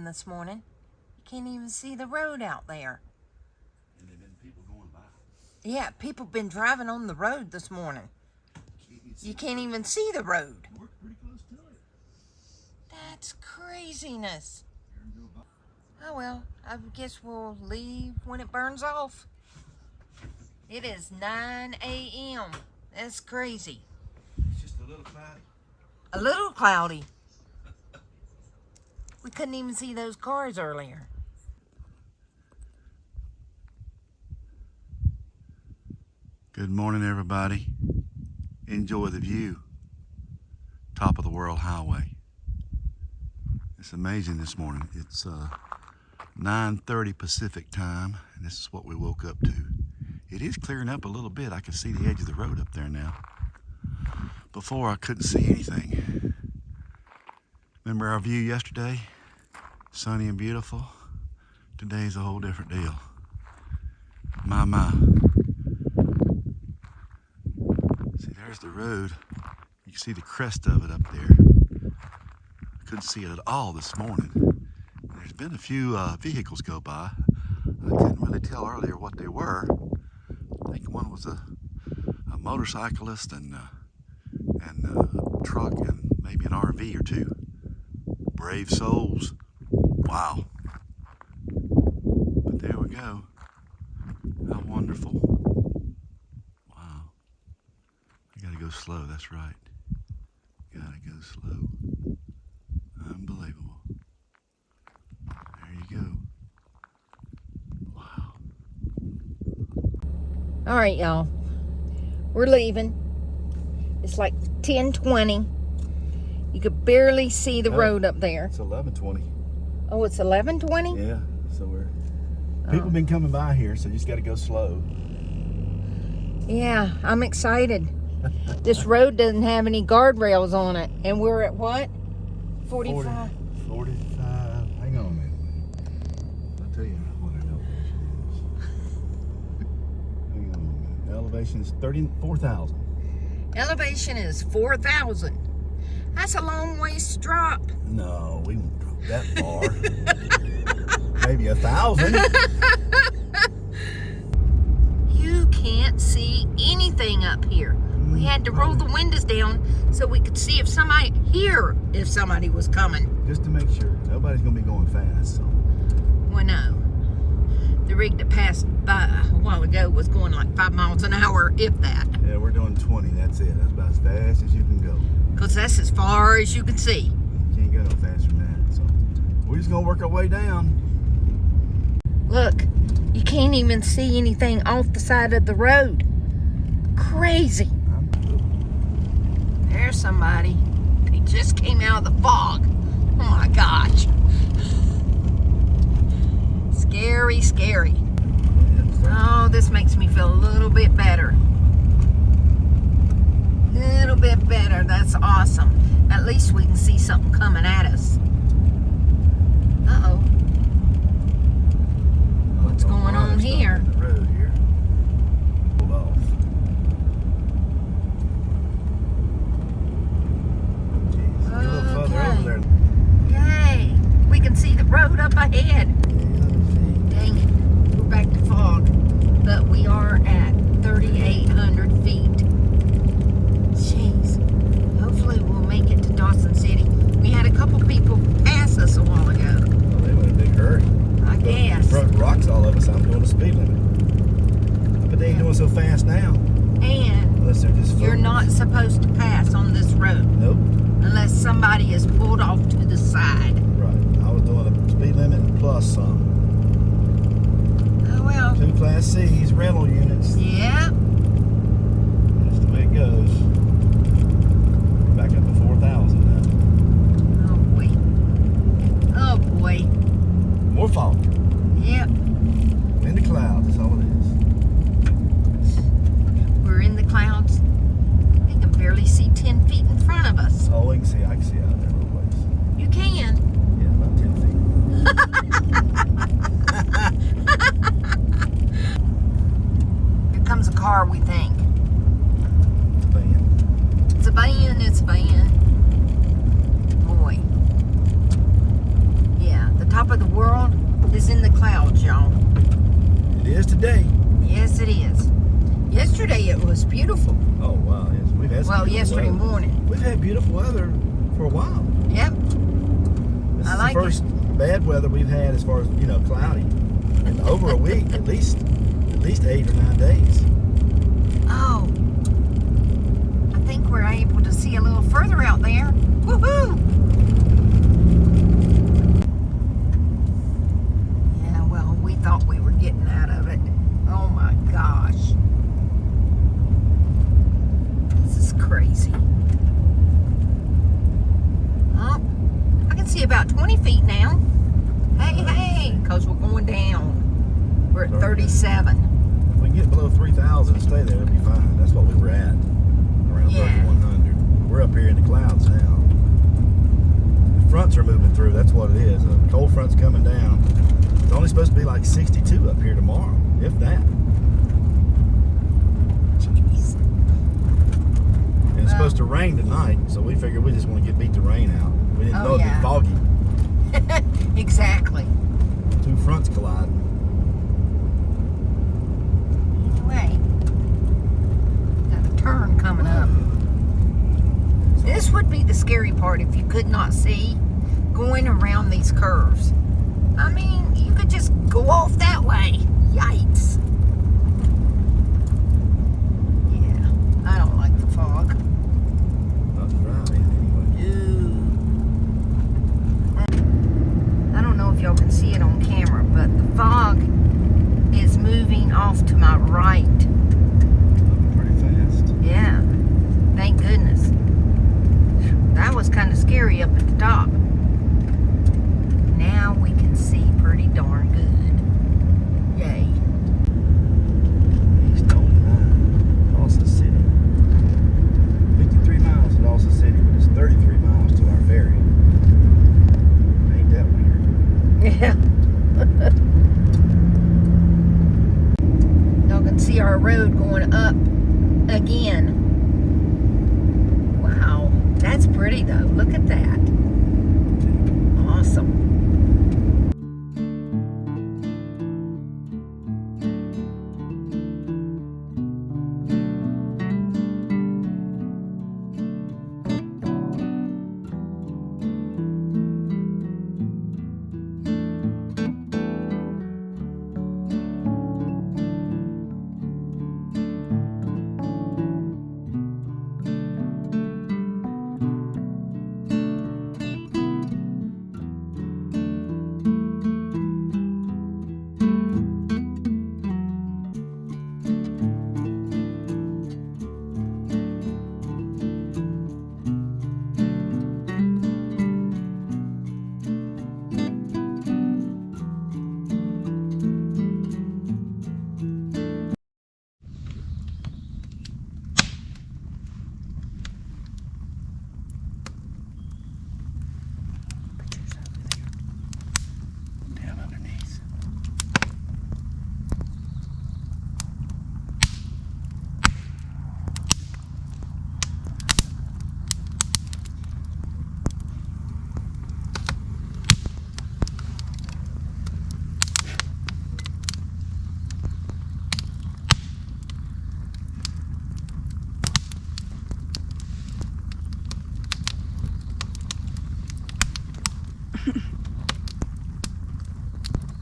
this morning. You can't even see the road out there. And there've been people going by. Yeah, people been driving on the road this morning. You can't even see the road. We're pretty close to it. That's craziness. Oh well, I guess we'll leave when it burns off. It is 9 a.m. That's crazy. It's just a little cloudy. A little cloudy. We couldn't even see those cars earlier. Good morning, everybody. Enjoy the view. Top of the World Highway. It's amazing this morning. It's 9:30 Pacific time, and this is what we woke up to. It is clearing up a little bit. I can see the edge of the road up there now. Before, I couldn't see anything. Remember our view yesterday? Sunny and beautiful. Today's a whole different deal. My. See, there's the road. You can see the crest of it up there. I couldn't see it at all this morning. There's been a few vehicles go by. I couldn't really tell earlier what they were. I think one was a motorcyclist and a truck and maybe an RV or two. Brave souls. Wow. But there we go. How wonderful. Wow. I gotta go slow, that's right. Gotta go slow. Unbelievable. There you go. Wow. All right, y'all. We're leaving. It's like 10:20. You could barely see the road up there. It's 11:20. Oh, it's 11:20? Yeah, so people been coming by here, so you just got to go slow. Yeah, I'm excited. This road doesn't have any guardrails on it, and we're at what? 45. 45. Hang on a minute. I'll tell you what an elevation is. Hang on a minute. Elevation is 34,000. Elevation is 4,000. That's a long ways to drop. No, we won't drop that far. Maybe 1,000. You can't see anything up here. We had to roll the windows down so we could see if somebody was coming. Just to make sure. Nobody's going to be going fast. So. Well, no. The rig that passed by a while ago was going like 5 miles an hour, if that. Yeah, we're doing 20. That's it. That's about as fast as you can go. Because that's as far as you can see. You can't go no faster than that. So we're just going to work our way down. Look, you can't even see anything off the side of the road. Crazy. There's somebody. They just came out of the fog. Oh my gosh. Scary, scary. Oh, this makes me feel a little bit better. Little bit better. That's awesome. At least we can see something coming at us. Uh-oh. What's going on here? The road here. Hold off. Jeez. Get a little further over there. Yay. We can see the road up ahead. Dang it. We're back to fog. But we are at 3,800 feet. Jeez. Hopefully we'll make it to Dawson City. We had a couple people pass us a while ago. Well, they went in a big hurry. I guess. Front rocks all of us. I'm doing a speed limit. But they ain't doing so fast now. And Unless they're just you're not supposed to pass on this road Nope. unless somebody is pulled off to the side. Right. I was doing a speed limit plus some. Oh well. 2 Class C's rental units. Yeah. That's the way it goes. Back up to 4,000 now. Oh boy. Oh boy. More fog. Yep. In the clouds, that's all it is. We're in the clouds. We can barely see 10 feet in front of us. Oh, I can see out there a little ways. You can. Yeah, about 10 feet. Here comes a car, we think. It's a van. It's a van, it's a van. Boy. Yeah, the top of the world is in the clouds, y'all. It is today. Yes, it is. Yesterday it was beautiful. Oh wow, yes. We've had some Well, beautiful yesterday weather. morning. We've had beautiful weather for a while. Yep. This I is like the first bad weather we've had as far as, cloudy. In over a week, at least 8 or 9 days. Oh. I think we're able to see a little further out there. Woohoo! Yeah, well, we thought we were getting out of it. Oh my gosh. This is crazy. Oh, I can see about 20 feet now. Hey, because we're going down. We're at 37. If we get below 3,000 and stay there, it'll be fine. That's what we were at, around Yeah. 3,100. We're up here in the clouds now. The fronts are moving through. That's what it is. A cold front's coming down. It's only supposed to be like 62 up here tomorrow, if that. Jeez. And it's supposed to rain tonight, so we figured we just want to get beat the rain out. We didn't know it'd be foggy. Exactly. Two fronts colliding. Anyway, got a turn coming up. This would be the scary part if you could not see going around these curves. I mean, you could just go off that way. Yikes. Yeah, I don't like the fog. Not driving anyway. I don't know if y'all can see it on camera, but the fog is moving off to my right. Pretty fast. Yeah, thank goodness. That was kind of scary up at the top. Now we can see pretty darn good. Yay. East 09, Dawson City. 53 miles to Dawson City, but it's 33 miles to our ferry. Ain't that weird? Yeah. Y'all can see our road going up again. Wow, that's pretty though. Look at that. Awesome.